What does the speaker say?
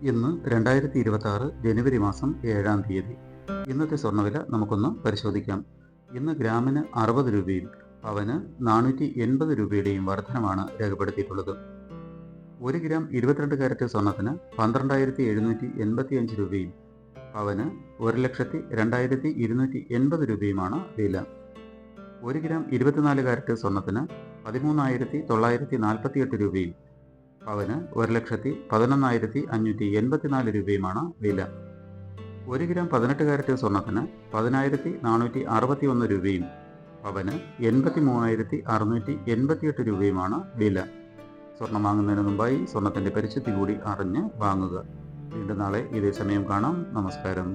ഇന്ന് 2026 ജനുവരി മാസം 7-ാം തീയതി. ഇന്നത്തെ സ്വർണ്ണവില നമുക്കൊന്ന് പരിശോധിക്കാം. ഇന്ന് ഗ്രാമിന് 60 രൂപയും പവന് 480 രൂപയുടെയും വർധനമാണ് രേഖപ്പെടുത്തിയിട്ടുള്ളത്. 1 ഗ്രാം 22 കാരറ്റ് സ്വർണത്തിന് 12,785 രൂപയും പവന് 1,02,280 രൂപയുമാണ് വില. 1 ഗ്രാം 24 കാരറ്റ് സ്വർണത്തിന് 13,948 രൂപയും പവന് 1,11,584 രൂപയുമാണ് വില. 1 ഗ്രാം 18 കാരറ്റ് സ്വർണത്തിന് 10,461 രൂപയും പവന് 83,688 രൂപയുമാണ് വില. സ്വർണം വാങ്ങുന്നതിന് മുമ്പായി സ്വർണത്തിൻ്റെ പരിശുദ്ധി കൂടി അറിഞ്ഞ് വാങ്ങുക. വീണ്ടും നാളെ ഇതേ സമയം കാണാം. നമസ്കാരം.